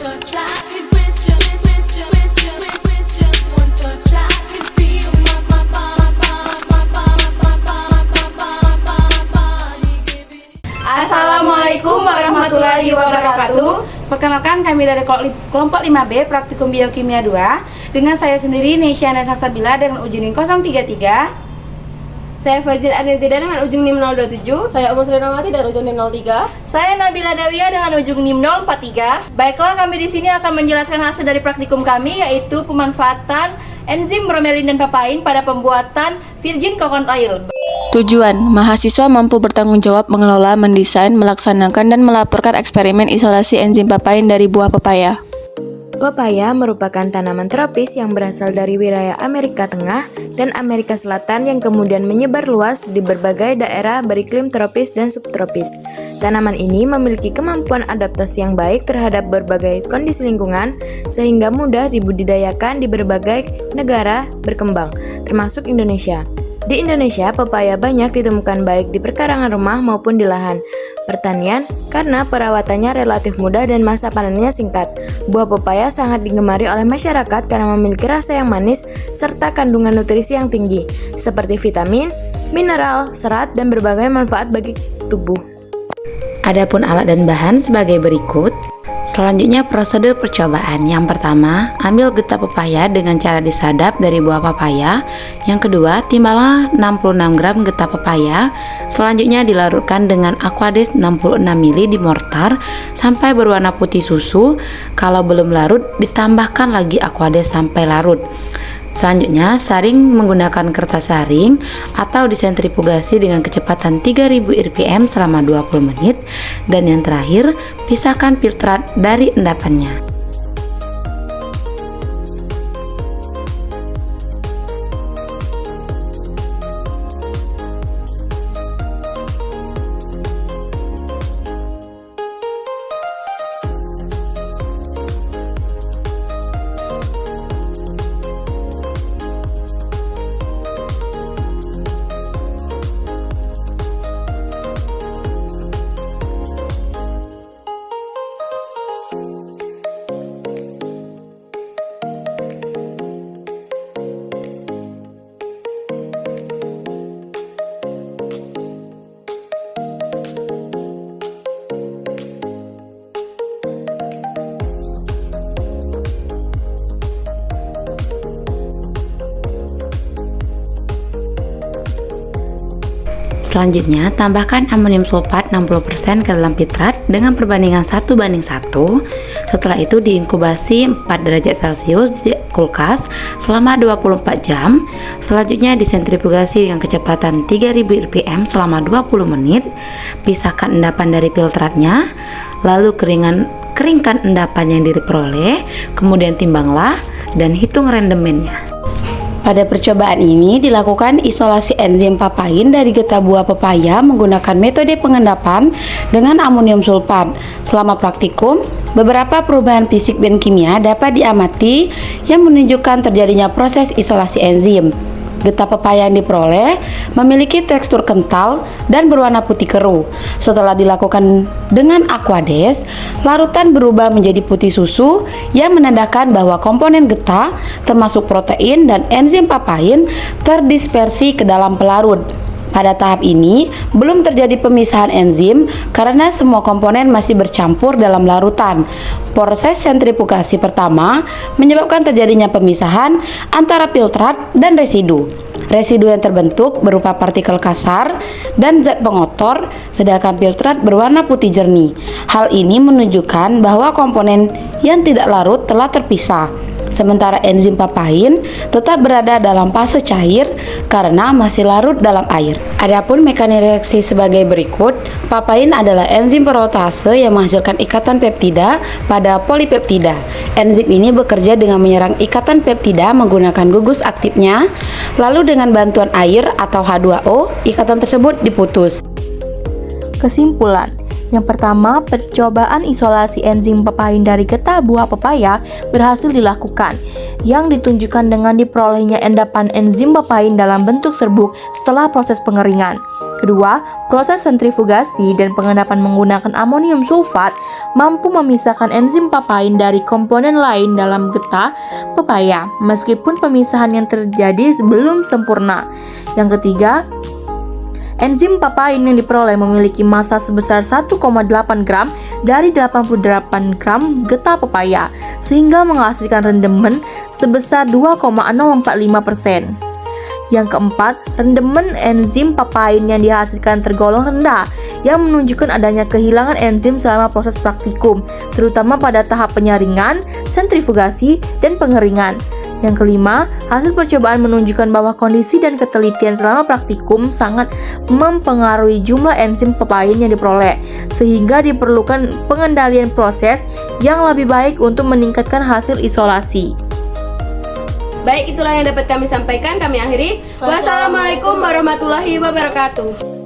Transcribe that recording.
touch, I could with just one touch, I could feel my body giving. Assalamualaikum warahmatullahi wabarakatuh. Perkenalkan, kami dari kelompok 5B Praktikum Biokimia 2 dengan saya sendiri Nesya Nasabila dengan ujung NIM 033. Saya Fazil Aniltida dengan ujung NIM 027. Saya Umar Sulirawati dengan ujung NIM 03. Saya Nabila Dawiyah dengan ujung NIM 043. Baiklah, kami di sini akan menjelaskan hasil dari praktikum kami, yaitu pemanfaatan enzim bromelin dan papain pada pembuatan virgin coconut oil. Tujuan, mahasiswa mampu bertanggung jawab mengelola, mendesain, melaksanakan, dan melaporkan eksperimen isolasi enzim papain dari buah pepaya. Pepaya merupakan tanaman tropis yang berasal dari wilayah Amerika Tengah dan Amerika Selatan yang kemudian menyebar luas di berbagai daerah beriklim tropis dan subtropis. Tanaman ini memiliki kemampuan adaptasi yang baik terhadap berbagai kondisi lingkungan sehingga mudah dibudidayakan di berbagai negara berkembang, termasuk Indonesia. Di Indonesia, pepaya banyak ditemukan baik di perkarangan rumah maupun di lahan pertanian karena perawatannya relatif mudah dan masa panennya singkat. Buah pepaya sangat digemari oleh masyarakat karena memiliki rasa yang manis serta kandungan nutrisi yang tinggi, seperti vitamin, mineral, serat, dan berbagai manfaat bagi tubuh. Adapun alat dan bahan sebagai berikut. Selanjutnya prosedur percobaan. Yang pertama, ambil getah pepaya dengan cara disadap dari buah pepaya. Yang kedua, timbanglah 66 gram getah pepaya. Selanjutnya dilarutkan dengan Aquades 66 ml di mortar sampai berwarna putih susu. Kalau belum larut, ditambahkan lagi Aquades sampai larut. Selanjutnya, saring menggunakan kertas saring atau disentrifugasi dengan kecepatan 3000 rpm selama 20 menit. Dan yang terakhir, pisahkan filtrat dari endapannya. Selanjutnya, tambahkan amonium sulfat 60% ke dalam filtrat dengan perbandingan 1:1. Setelah itu diinkubasi 4 derajat Celcius di kulkas selama 24 jam. Selanjutnya disentrifugasi dengan kecepatan 3000 rpm selama 20 menit. Pisahkan endapan dari filtratnya, lalu keringkan endapan yang diperoleh, kemudian timbanglah dan hitung rendemennya. Pada percobaan ini dilakukan isolasi enzim papain dari getah buah pepaya menggunakan metode pengendapan dengan amonium sulfat. Selama praktikum, beberapa perubahan fisik dan kimia dapat diamati yang menunjukkan terjadinya proses isolasi enzim. Getah pepaya yang diperoleh memiliki tekstur kental dan berwarna putih keruh. Setelah dilakukan dengan Aquades, larutan berubah menjadi putih susu yang menandakan bahwa komponen getah termasuk protein dan enzim papain terdispersi ke dalam pelarut. Pada tahap ini, belum terjadi pemisahan enzim karena semua komponen masih bercampur dalam larutan. Proses sentrifugasi pertama menyebabkan terjadinya pemisahan antara filtrat dan residu. Residu yang terbentuk berupa partikel kasar dan zat pengotor, sedangkan filtrat berwarna putih jernih. Hal ini menunjukkan bahwa komponen yang tidak larut telah terpisah. Sementara enzim papain tetap berada dalam fase cair karena masih larut dalam air. Adapun mekanisme reaksi sebagai berikut. Papain adalah enzim protase yang menghasilkan ikatan peptida pada polipeptida. Enzim ini bekerja dengan menyerang ikatan peptida menggunakan gugus aktifnya, lalu dengan bantuan air atau H2O, ikatan tersebut diputus. Kesimpulan. Yang pertama, percobaan isolasi enzim papain dari getah buah pepaya berhasil dilakukan. yang ditunjukkan dengan diperolehnya endapan enzim papain dalam bentuk serbuk setelah proses pengeringan. Kedua, proses sentrifugasi dan pengendapan menggunakan amonium sulfat mampu memisahkan enzim papain dari komponen lain dalam getah pepaya, meskipun pemisahan yang terjadi belum sempurna. Yang ketiga, enzim papain yang diperoleh memiliki massa sebesar 1,8 gram dari 88 gram getah pepaya, sehingga menghasilkan rendemen sebesar 2,045%. Yang keempat, rendemen enzim papain yang dihasilkan tergolong rendah, yang menunjukkan adanya kehilangan enzim selama proses praktikum, terutama pada tahap penyaringan, sentrifugasi, dan pengeringan. Yang kelima, hasil percobaan menunjukkan bahwa kondisi dan ketelitian selama praktikum sangat mempengaruhi jumlah enzim papain yang diperoleh, sehingga diperlukan pengendalian proses yang lebih baik untuk meningkatkan hasil isolasi. Baik, itulah yang dapat kami sampaikan. Kami akhiri. Wassalamualaikum warahmatullahi wabarakatuh.